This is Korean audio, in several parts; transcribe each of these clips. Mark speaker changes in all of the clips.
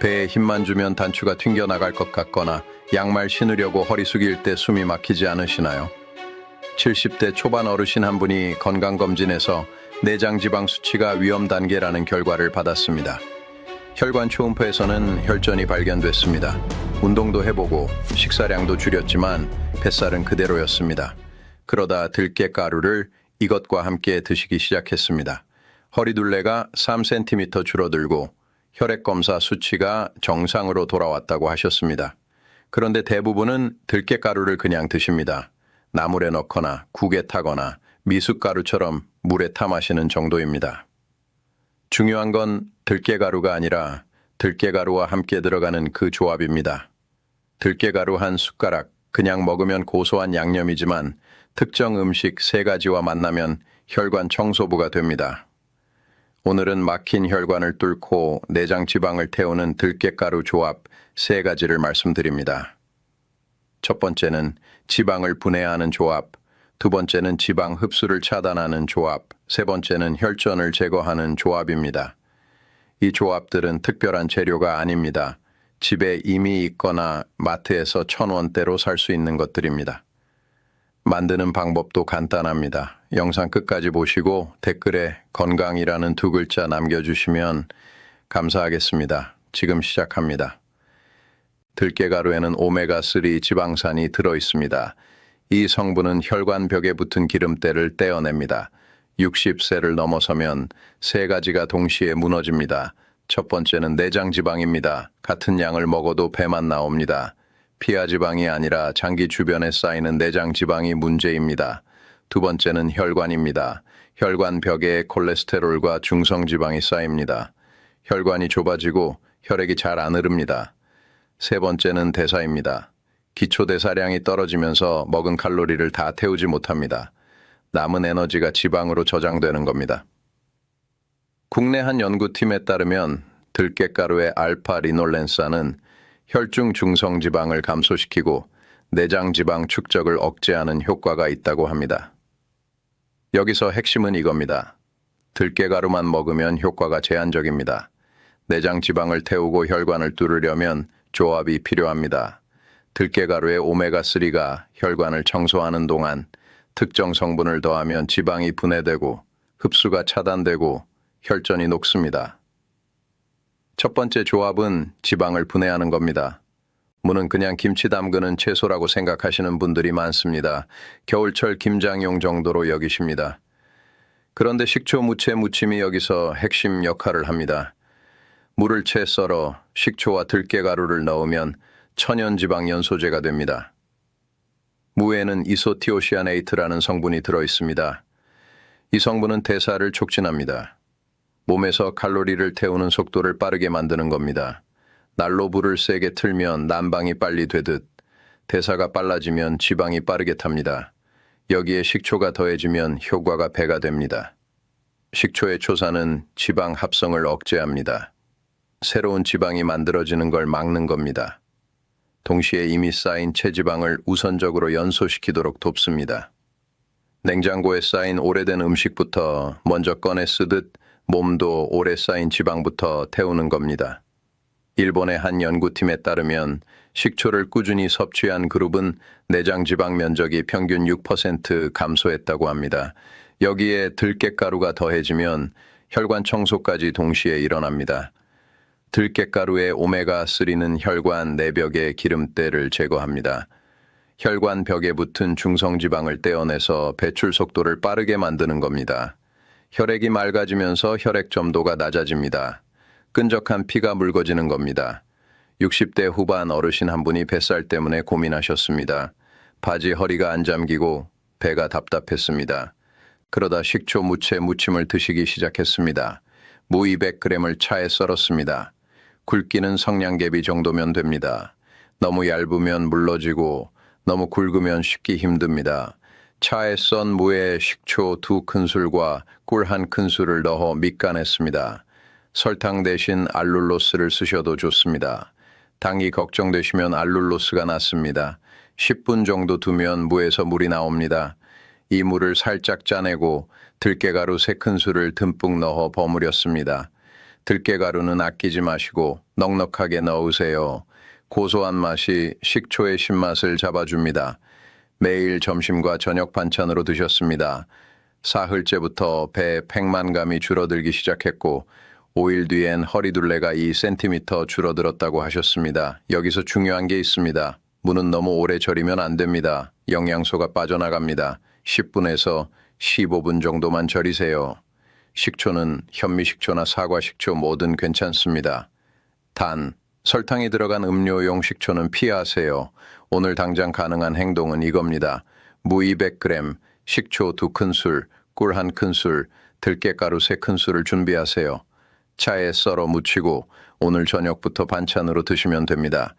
Speaker 1: 배에 힘만 주면 단추가 튕겨나갈 것 같거나 양말 신으려고 허리 숙일 때 숨이 막히지 않으시나요? 70대 초반 어르신 한 분이 건강검진에서 내장 지방 수치가 위험 단계라는 결과를 받았습니다. 혈관 초음파에서는 혈전이 발견됐습니다. 운동도 해보고 식사량도 줄였지만 뱃살은 그대로였습니다. 그러다 들깨가루를 이것과 함께 드시기 시작했습니다. 허리둘레가 3cm 줄어들고 혈액검사 수치가 정상으로 돌아왔다고 하셨습니다. 그런데 대부분은 들깨가루를 그냥 드십니다. 나물에 넣거나 국에 타거나 미숫가루처럼 물에 타 마시는 정도입니다. 중요한 건 들깨가루가 아니라 들깨가루와 함께 들어가는 그 조합입니다. 들깨가루 한 숟가락, 그냥 먹으면 고소한 양념이지만 특정 음식 3가지와 만나면 혈관 청소부가 됩니다. 오늘은 막힌 혈관을 뚫고 내장 지방을 태우는 들깨가루 조합 3가지를 말씀드립니다. 첫 번째는 지방을 분해하는 조합, 두 번째는 지방 흡수를 차단하는 조합, 세 번째는 혈전을 제거하는 조합입니다. 이 조합들은 특별한 재료가 아닙니다. 집에 이미 있거나 마트에서 1,000원대로 살 수 있는 것들입니다. 만드는 방법도 간단합니다. 영상 끝까지 보시고 댓글에 건강이라는 2글자 남겨주시면 감사하겠습니다. 지금 시작합니다. 들깨가루에는 오메가3 지방산이 들어있습니다. 이 성분은 혈관벽에 붙은 기름때를 떼어냅니다. 60세를 넘어서면 3가지가 동시에 무너집니다. 첫 번째는 내장지방입니다. 같은 양을 먹어도 배만 나옵니다. 피하지방이 아니라 장기 주변에 쌓이는 내장지방이 문제입니다. 두 번째는 혈관입니다. 혈관벽에 콜레스테롤과 중성지방이 쌓입니다. 혈관이 좁아지고 혈액이 잘 안 흐릅니다. 세 번째는 대사입니다. 기초대사량이 떨어지면서 먹은 칼로리를 다 태우지 못합니다. 남은 에너지가 지방으로 저장되는 겁니다. 국내 한 연구팀에 따르면 들깨가루의 알파-리놀렌산은 혈중 중성지방을 감소시키고 내장지방 축적을 억제하는 효과가 있다고 합니다. 여기서 핵심은 이겁니다. 들깨가루만 먹으면 효과가 제한적입니다. 내장지방을 태우고 혈관을 뚫으려면 조합이 필요합니다. 들깨가루의 오메가3가 혈관을 청소하는 동안 특정 성분을 더하면 지방이 분해되고 흡수가 차단되고 혈전이 녹습니다. 첫 번째 조합은 지방을 분해하는 겁니다. 무는 그냥 김치 담그는 채소라고 생각하시는 분들이 많습니다. 겨울철 김장용 정도로 여기십니다. 그런데 식초, 무채, 무침이 여기서 핵심 역할을 합니다. 물을 채 썰어 식초와 들깨가루를 넣으면 천연지방 연소제가 됩니다. 무에는 이소티오시아네이트라는 성분이 들어있습니다. 이 성분은 대사를 촉진합니다. 몸에서 칼로리를 태우는 속도를 빠르게 만드는 겁니다. 난로 불을 세게 틀면 난방이 빨리 되듯 대사가 빨라지면 지방이 빠르게 탑니다. 여기에 식초가 더해지면 효과가 배가 됩니다. 식초의 초사는 지방 합성을 억제합니다. 새로운 지방이 만들어지는 걸 막는 겁니다. 동시에 이미 쌓인 체지방을 우선적으로 연소시키도록 돕습니다. 냉장고에 쌓인 오래된 음식부터 먼저 꺼내 쓰듯 몸도 오래 쌓인 지방부터 태우는 겁니다. 일본의 한 연구팀에 따르면 식초를 꾸준히 섭취한 그룹은 내장 지방 면적이 평균 6% 감소했다고 합니다. 여기에 들깨가루가 더해지면 혈관 청소까지 동시에 일어납니다. 들깨가루의 오메가3는 혈관 내벽의 기름때를 제거합니다. 혈관 벽에 붙은 중성지방을 떼어내서 배출 속도를 빠르게 만드는 겁니다. 혈액이 맑아지면서 혈액 점도가 낮아집니다. 끈적한 피가 묽어지는 겁니다. 60대 후반 어르신 한 분이 뱃살 때문에 고민하셨습니다. 바지 허리가 안 잠기고 배가 답답했습니다. 그러다 식초, 무채, 무침을 드시기 시작했습니다. 무 200g을 차에 썰었습니다. 굵기는 성냥개비 정도면 됩니다. 너무 얇으면 물러지고 너무 굵으면 씻기 힘듭니다. 차에 썬 무에 식초 2큰술과 꿀 1큰술을 넣어 밑간했습니다. 설탕 대신 알룰로스를 쓰셔도 좋습니다. 당이 걱정되시면 알룰로스가 낫습니다. 10분 정도 두면 무에서 물이 나옵니다. 이 물을 살짝 짜내고 들깨가루 3큰술을 듬뿍 넣어 버무렸습니다. 들깨가루는 아끼지 마시고 넉넉하게 넣으세요. 고소한 맛이 식초의 신맛을 잡아줍니다. 매일 점심과 저녁 반찬으로 드셨습니다. 사흘째부터 배 팽만감이 줄어들기 시작했고 5일 뒤엔 허리둘레가 2cm 줄어들었다고 하셨습니다. 여기서 중요한 게 있습니다. 무는 너무 오래 절이면 안 됩니다. 영양소가 빠져나갑니다. 10분에서 15분 정도만 절이세요. 식초는 현미식초나 사과식초 뭐든 괜찮습니다. 단, 설탕이 들어간 음료용 식초는 피하세요. 오늘 당장 가능한 행동은 이겁니다. 무 200g, 식초 2큰술, 꿀 1큰술, 들깨가루 3큰술을 준비하세요. 차에 썰어 무치고 오늘 저녁부터 반찬으로 드시면 됩니다.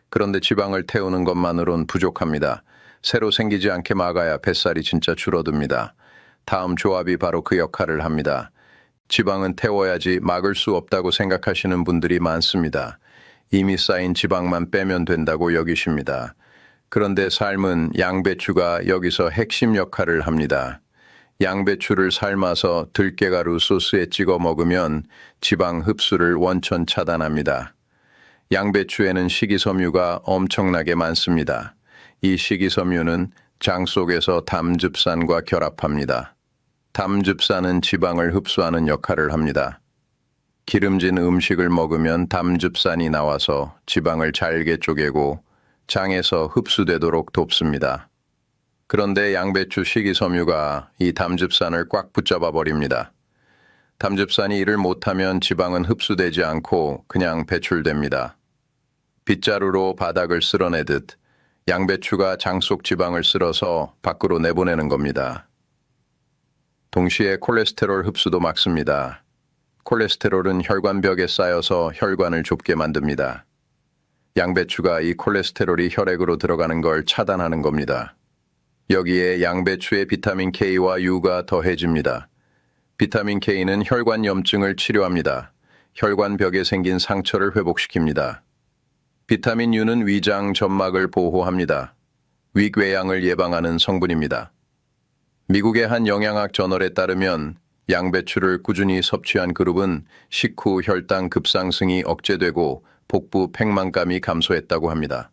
Speaker 1: 그런데 지방을 태우는 것만으론 부족합니다. 새로 생기지 않게 막아야 뱃살이 진짜 줄어듭니다. 다음 조합이 바로 그 역할을 합니다. 지방은 태워야지 막을 수 없다고 생각하시는 분들이 많습니다. 이미 쌓인 지방만 빼면 된다고 여기십니다. 그런데 삶은 양배추가 여기서 핵심 역할을 합니다. 양배추를 삶아서 들깨가루 소스에 찍어 먹으면 지방 흡수를 원천 차단합니다. 양배추에는 식이섬유가 엄청나게 많습니다. 이 식이섬유는 장 속에서 담즙산과 결합합니다. 담즙산은 지방을 흡수하는 역할을 합니다. 기름진 음식을 먹으면 담즙산이 나와서 지방을 잘게 쪼개고 장에서 흡수되도록 돕습니다. 그런데 양배추 식이섬유가 이 담즙산을 꽉 붙잡아 버립니다. 담즙산이 일을 못하면 지방은 흡수되지 않고 그냥 배출됩니다. 빗자루로 바닥을 쓸어내듯 양배추가 장 속 지방을 쓸어서 밖으로 내보내는 겁니다. 동시에 콜레스테롤 흡수도 막습니다. 콜레스테롤은 혈관벽에 쌓여서 혈관을 좁게 만듭니다. 양배추가 이 콜레스테롤이 혈액으로 들어가는 걸 차단하는 겁니다. 여기에 양배추의 비타민 K와 U가 더해집니다. 비타민 K는 혈관 염증을 치료합니다. 혈관벽에 생긴 상처를 회복시킵니다. 비타민 U는 위장 점막을 보호합니다. 위궤양을 예방하는 성분입니다. 미국의 한 영양학 저널에 따르면 양배추를 꾸준히 섭취한 그룹은 식후 혈당 급상승이 억제되고 복부 팽만감이 감소했다고 합니다.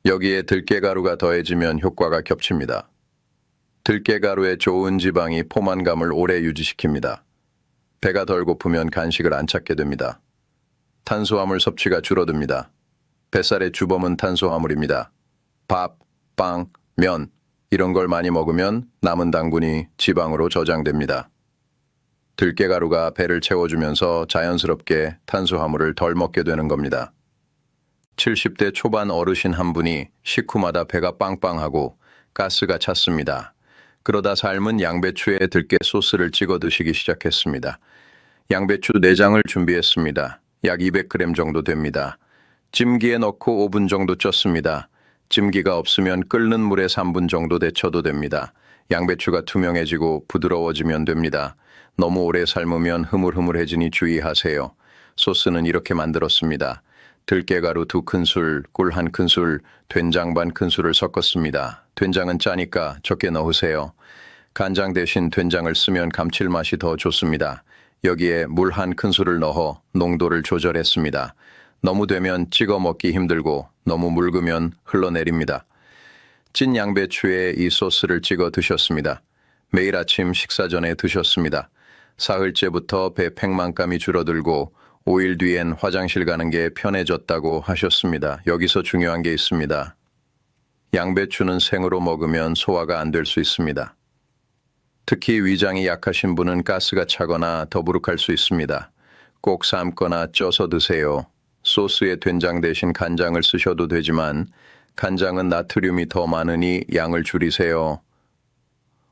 Speaker 1: 여기에 들깨가루가 더해지면 효과가 겹칩니다. 들깨가루의 좋은 지방이 포만감을 오래 유지시킵니다. 배가 덜 고프면 간식을 안 찾게 됩니다. 탄수화물 섭취가 줄어듭니다. 뱃살의 주범은 탄수화물입니다. 밥, 빵, 면 이런 걸 많이 먹으면 남은 당분이 지방으로 저장됩니다. 들깨가루가 배를 채워주면서 자연스럽게 탄수화물을 덜 먹게 되는 겁니다. 70대 초반 어르신 한 분이 식후마다 배가 빵빵하고 가스가 찼습니다. 그러다 삶은 양배추에 들깨 소스를 찍어 드시기 시작했습니다. 양배추 내장을 준비했습니다. 약 200g 정도 됩니다. 찜기에 넣고 5분 정도 쪘습니다. 찜기가 없으면 끓는 물에 3분 정도 데쳐도 됩니다. 양배추가 투명해지고 부드러워지면 됩니다. 너무 오래 삶으면 흐물흐물해지니 주의하세요. 소스는 이렇게 만들었습니다. 들깨가루 2큰술, 꿀 1큰술, 된장 반 큰술을 섞었습니다. 된장은 짜니까 적게 넣으세요. 간장 대신 된장을 쓰면 감칠맛이 더 좋습니다. 여기에 물 1큰술을 넣어 농도를 조절했습니다. 너무 되면 찍어 먹기 힘들고 너무 묽으면 흘러내립니다. 찐 양배추에 이 소스를 찍어 드셨습니다. 매일 아침 식사 전에 드셨습니다. 사흘째부터 배 팽만감이 줄어들고 5일 뒤엔 화장실 가는 게 편해졌다고 하셨습니다. 여기서 중요한 게 있습니다. 양배추는 생으로 먹으면 소화가 안 될 수 있습니다. 특히 위장이 약하신 분은 가스가 차거나 더부룩할 수 있습니다. 꼭 삶거나 쪄서 드세요. 소스에 된장 대신 간장을 쓰셔도 되지만 간장은 나트륨이 더 많으니 양을 줄이세요.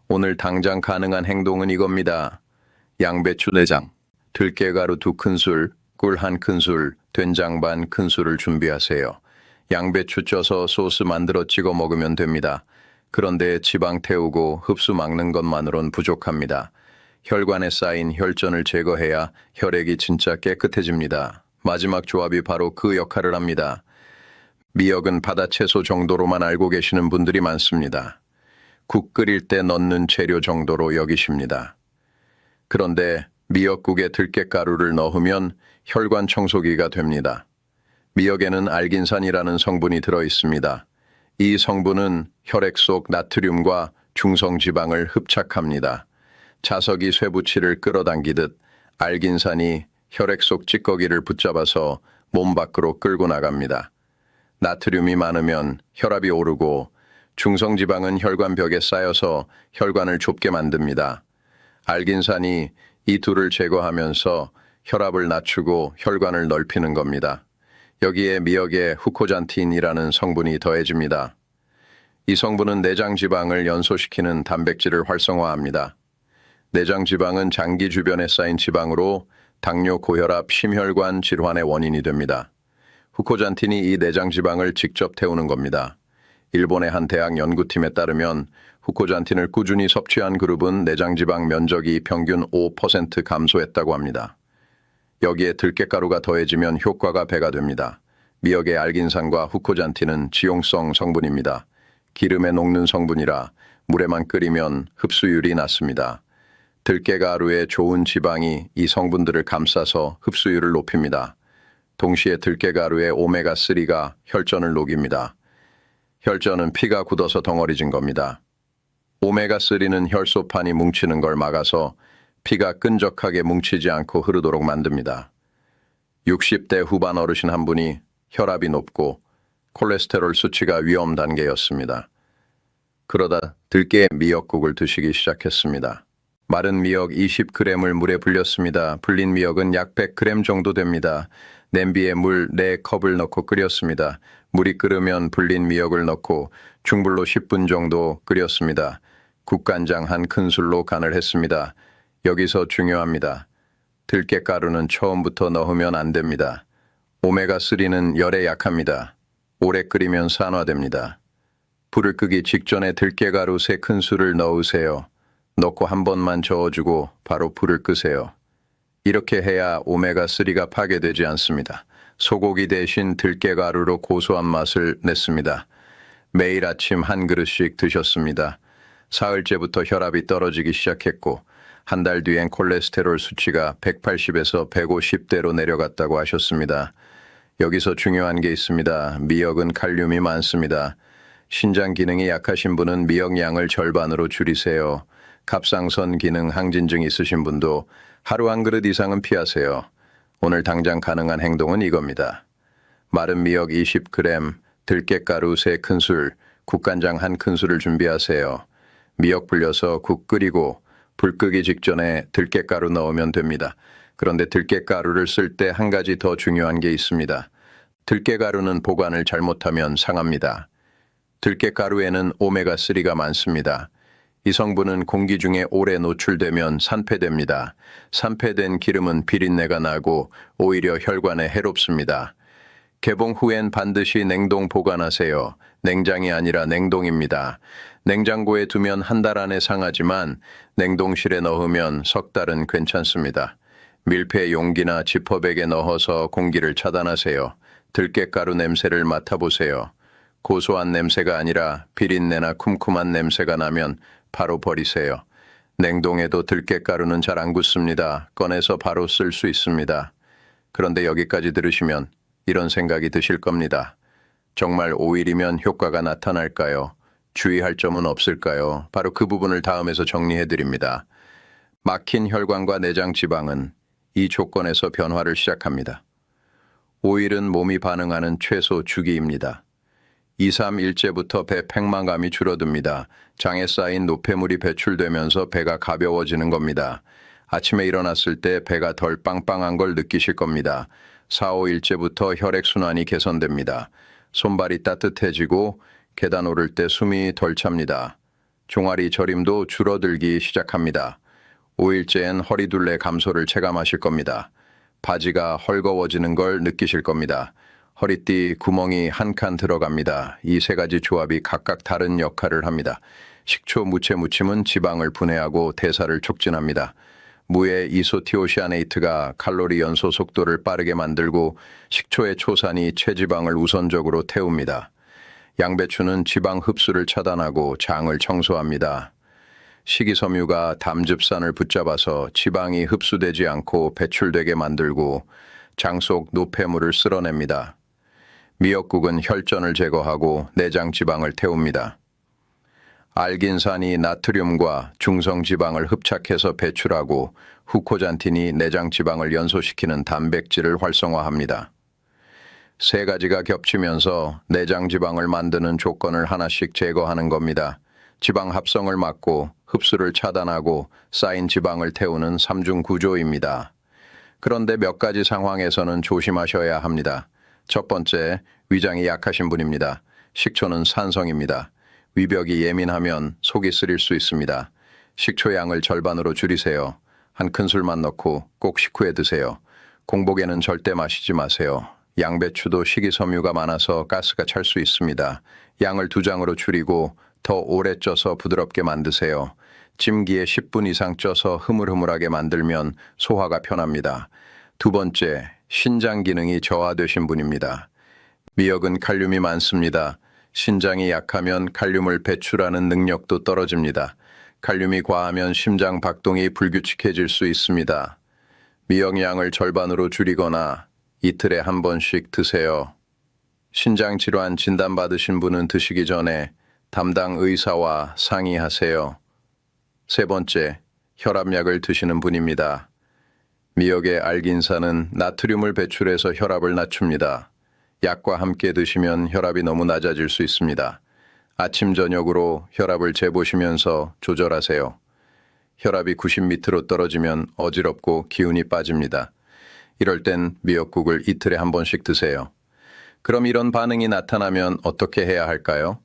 Speaker 1: 오늘 당장 가능한 행동은 이겁니다. 양배추 내장, 들깨가루 2큰술, 꿀 1큰술, 된장 반 큰술을 준비하세요. 양배추 쪄서 소스 만들어 찍어 먹으면 됩니다. 그런데 지방 태우고 흡수 막는 것만으론 부족합니다. 혈관에 쌓인 혈전을 제거해야 혈액이 진짜 깨끗해집니다. 마지막 조합이 바로 그 역할을 합니다. 미역은 바다채소 정도로만 알고 계시는 분들이 많습니다. 국 끓일 때 넣는 재료 정도로 여기십니다. 그런데 미역국에 들깨가루를 넣으면 혈관 청소기가 됩니다. 미역에는 알긴산이라는 성분이 들어 있습니다. 이 성분은 혈액 속 나트륨과 중성지방을 흡착합니다. 자석이 쇠붙이를 끌어당기듯 알긴산이 혈액 속 찌꺼기를 붙잡아서 몸 밖으로 끌고 나갑니다. 나트륨이 많으면 혈압이 오르고 중성지방은 혈관벽에 쌓여서 혈관을 좁게 만듭니다. 알긴산이 이 둘을 제거하면서 혈압을 낮추고 혈관을 넓히는 겁니다. 여기에 미역에 후코잔틴이라는 성분이 더해집니다. 이 성분은 내장 지방을 연소시키는 단백질을 활성화합니다. 내장 지방은 장기 주변에 쌓인 지방으로 당뇨, 고혈압, 심혈관 질환의 원인이 됩니다. 후코잔틴이 이 내장 지방을 직접 태우는 겁니다. 일본의 한 대학 연구팀에 따르면 후코잔틴을 꾸준히 섭취한 그룹은 내장 지방 면적이 평균 5% 감소했다고 합니다. 여기에 들깨가루가 더해지면 효과가 배가 됩니다. 미역의 알긴산과 후코잔틴은 지용성 성분입니다. 기름에 녹는 성분이라 물에만 끓이면 흡수율이 낮습니다. 들깨가루의 좋은 지방이 이 성분들을 감싸서 흡수율을 높입니다. 동시에 들깨가루의 오메가3가 혈전을 녹입니다. 혈전은 피가 굳어서 덩어리진 겁니다. 오메가3는 혈소판이 뭉치는 걸 막아서 피가 끈적하게 뭉치지 않고 흐르도록 만듭니다. 60대 후반 어르신 한 분이 혈압이 높고 콜레스테롤 수치가 위험 단계였습니다. 그러다 들깨 미역국을 드시기 시작했습니다. 마른 미역 20g을 물에 불렸습니다. 불린 미역은 약 100g 정도 됩니다. 냄비에 물 4컵을 넣고 끓였습니다. 물이 끓으면 불린 미역을 넣고 중불로 10분 정도 끓였습니다. 국간장 한 큰술로 간을 했습니다. 여기서 중요합니다. 들깨가루는 처음부터 넣으면 안 됩니다. 오메가3는 열에 약합니다. 오래 끓이면 산화됩니다. 불을 끄기 직전에 들깨가루 3큰술을 넣으세요. 넣고 한 번만 저어주고 바로 불을 끄세요. 이렇게 해야 오메가3가 파괴되지 않습니다. 소고기 대신 들깨가루로 고소한 맛을 냈습니다. 매일 아침 한 그릇씩 드셨습니다. 사흘째부터 혈압이 떨어지기 시작했고 한 달 뒤엔 콜레스테롤 수치가 180에서 150대로 내려갔다고 하셨습니다. 여기서 중요한 게 있습니다. 미역은 칼륨이 많습니다. 신장 기능이 약하신 분은 미역 양을 절반으로 줄이세요. 갑상선 기능 항진증 있으신 분도 하루 한 그릇 이상은 피하세요. 오늘 당장 가능한 행동은 이겁니다. 마른 미역 20g, 들깨가루 3큰술, 국간장 1큰술을 준비하세요. 미역 불려서 국 끓이고 불 끄기 직전에 들깨가루 넣으면 됩니다. 그런데 들깨가루를 쓸 때 한 가지 더 중요한 게 있습니다. 들깨가루는 보관을 잘못하면 상합니다. 들깨가루에는 오메가3가 많습니다. 이 성분은 공기 중에 오래 노출되면 산패됩니다. 산패된 기름은 비린내가 나고 오히려 혈관에 해롭습니다. 개봉 후엔 반드시 냉동 보관하세요. 냉장이 아니라 냉동입니다. 냉장고에 두면 한 달 안에 상하지만 냉동실에 넣으면 석 달은 괜찮습니다. 밀폐 용기나 지퍼백에 넣어서 공기를 차단하세요. 들깨가루 냄새를 맡아보세요. 고소한 냄새가 아니라 비린내나 쿰쿰한 냄새가 나면 바로 버리세요. 냉동에도 들깨가루는 잘 안 굳습니다. 꺼내서 바로 쓸 수 있습니다. 그런데 여기까지 들으시면 이런 생각이 드실 겁니다. 정말 5일이면 효과가 나타날까요? 주의할 점은 없을까요? 바로 그 부분을 다음에서 정리해 드립니다. 막힌 혈관과 내장 지방은 이 조건에서 변화를 시작합니다. 5일은 몸이 반응하는 최소 주기입니다. 2, 3일째부터 배 팽만감이 줄어듭니다. 장에 쌓인 노폐물이 배출되면서 배가 가벼워지는 겁니다. 아침에 일어났을 때 배가 덜 빵빵한 걸 느끼실 겁니다. 4, 5일째부터 혈액순환이 개선됩니다. 손발이 따뜻해지고 계단 오를 때 숨이 덜 찹니다. 종아리 저림도 줄어들기 시작합니다. 5일째엔 허리둘레 감소를 체감하실 겁니다. 바지가 헐거워지는 걸 느끼실 겁니다. 허리띠 구멍이 한 칸 들어갑니다. 이 3가지 조합이 각각 다른 역할을 합니다. 식초 무채 무침은 지방을 분해하고 대사를 촉진합니다. 무의 이소티오시아네이트가 칼로리 연소 속도를 빠르게 만들고 식초의 초산이 체지방을 우선적으로 태웁니다. 양배추는 지방 흡수를 차단하고 장을 청소합니다. 식이섬유가 담즙산을 붙잡아서 지방이 흡수되지 않고 배출되게 만들고 장 속 노폐물을 쓸어냅니다. 미역국은 혈전을 제거하고 내장 지방을 태웁니다. 알긴산이 나트륨과 중성 지방을 흡착해서 배출하고 후코잔틴이 내장 지방을 연소시키는 단백질을 활성화합니다. 세 가지가 겹치면서 내장 지방을 만드는 조건을 하나씩 제거하는 겁니다. 지방 합성을 막고 흡수를 차단하고 쌓인 지방을 태우는 삼중 구조입니다. 그런데 몇 가지 상황에서는 조심하셔야 합니다. 첫 번째, 위장이 약하신 분입니다. 식초는 산성입니다. 위벽이 예민하면 속이 쓰릴 수 있습니다. 식초 양을 절반으로 줄이세요. 한 큰술만 넣고 꼭 식후에 드세요. 공복에는 절대 마시지 마세요. 양배추도 식이섬유가 많아서 가스가 찰 수 있습니다. 양을 2장으로 줄이고 더 오래 쪄서 부드럽게 만드세요. 찜기에 10분 이상 쪄서 흐물흐물하게 만들면 소화가 편합니다. 두 번째, 신장 기능이 저하되신 분입니다. 미역은 칼륨이 많습니다. 신장이 약하면 칼륨을 배출하는 능력도 떨어집니다. 칼륨이 과하면 심장 박동이 불규칙해질 수 있습니다. 미역 양을 절반으로 줄이거나 이틀에 한 번씩 드세요. 신장 질환 진단받으신 분은 드시기 전에 담당 의사와 상의하세요. 세 번째, 혈압약을 드시는 분입니다. 미역의 알긴산은 나트륨을 배출해서 혈압을 낮춥니다. 약과 함께 드시면 혈압이 너무 낮아질 수 있습니다. 아침 저녁으로 혈압을 재보시면서 조절하세요. 혈압이 90 밑으로 떨어지면 어지럽고 기운이 빠집니다. 이럴 땐 미역국을 이틀에 한 번씩 드세요. 그럼 이런 반응이 나타나면 어떻게 해야 할까요?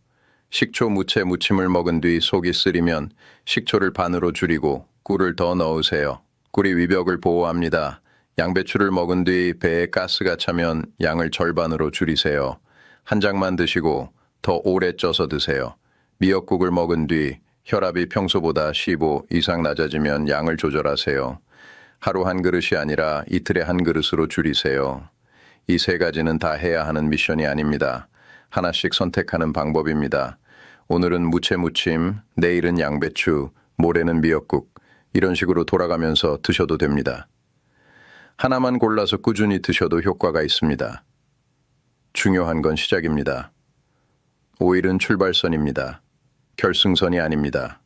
Speaker 1: 식초 무채 무침을 먹은 뒤 속이 쓰리면 식초를 반으로 줄이고 꿀을 더 넣으세요. 꿀이 위벽을 보호합니다. 양배추를 먹은 뒤 배에 가스가 차면 양을 절반으로 줄이세요. 한 장만 드시고 더 오래 쪄서 드세요. 미역국을 먹은 뒤 혈압이 평소보다 15 이상 낮아지면 양을 조절하세요. 하루 한 그릇이 아니라 이틀에 한 그릇으로 줄이세요. 이 세 가지는 다 해야 하는 미션이 아닙니다. 하나씩 선택하는 방법입니다. 오늘은 무채 무침, 내일은 양배추, 모레는 미역국. 이런 식으로 돌아가면서 드셔도 됩니다. 하나만 골라서 꾸준히 드셔도 효과가 있습니다. 중요한 건 시작입니다. 5일은 출발선입니다. 결승선이 아닙니다.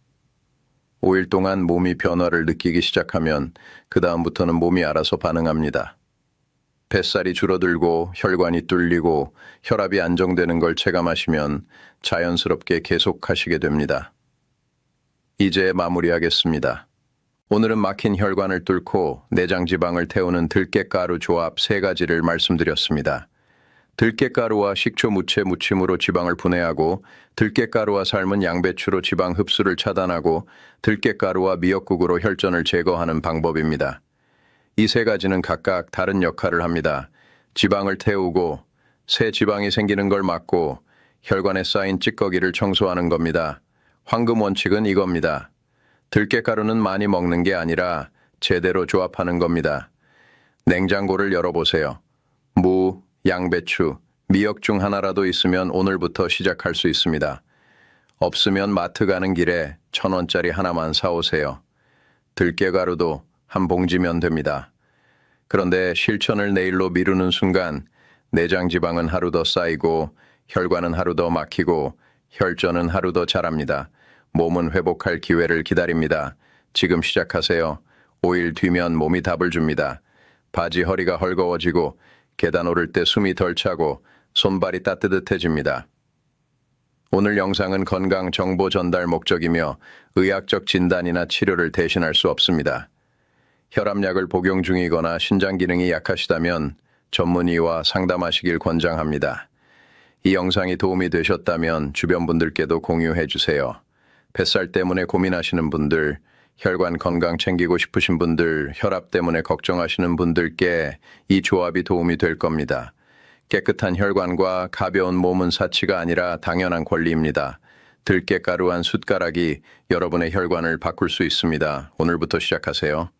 Speaker 1: 5일 동안 몸이 변화를 느끼기 시작하면 그 다음부터는 몸이 알아서 반응합니다. 뱃살이 줄어들고 혈관이 뚫리고 혈압이 안정되는 걸 체감하시면 자연스럽게 계속하시게 됩니다. 이제 마무리하겠습니다. 오늘은 막힌 혈관을 뚫고 내장 지방을 태우는 들깨가루 조합 3가지를 말씀드렸습니다. 들깨가루와 식초 무채 무침으로 지방을 분해하고 들깨가루와 삶은 양배추로 지방 흡수를 차단하고 들깨가루와 미역국으로 혈전을 제거하는 방법입니다. 이 3가지는 각각 다른 역할을 합니다. 지방을 태우고 새 지방이 생기는 걸 막고 혈관에 쌓인 찌꺼기를 청소하는 겁니다. 황금 원칙은 이겁니다. 들깨가루는 많이 먹는 게 아니라 제대로 조합하는 겁니다. 냉장고를 열어보세요. 무, 양배추, 미역 중 하나라도 있으면 오늘부터 시작할 수 있습니다. 없으면 마트 가는 길에 1,000원짜리 하나만 사오세요. 들깨가루도 한 봉지면 됩니다. 그런데 실천을 내일로 미루는 순간 내장 지방은 하루 더 쌓이고 혈관은 하루 더 막히고 혈전은 하루 더 자랍니다. 몸은 회복할 기회를 기다립니다. 지금 시작하세요. 5일 뒤면 몸이 답을 줍니다. 바지 허리가 헐거워지고 계단 오를 때 숨이 덜 차고 손발이 따뜻해집니다. 오늘 영상은 건강 정보 전달 목적이며 의학적 진단이나 치료를 대신할 수 없습니다. 혈압약을 복용 중이거나 신장 기능이 약하시다면 전문의와 상담하시길 권장합니다. 이 영상이 도움이 되셨다면 주변 분들께도 공유해 주세요. 뱃살 때문에 고민하시는 분들, 혈관 건강 챙기고 싶으신 분들, 혈압 때문에 걱정하시는 분들께 이 조합이 도움이 될 겁니다. 깨끗한 혈관과 가벼운 몸은 사치가 아니라 당연한 권리입니다. 들깨가루 한 숟가락이 여러분의 혈관을 바꿀 수 있습니다. 오늘부터 시작하세요.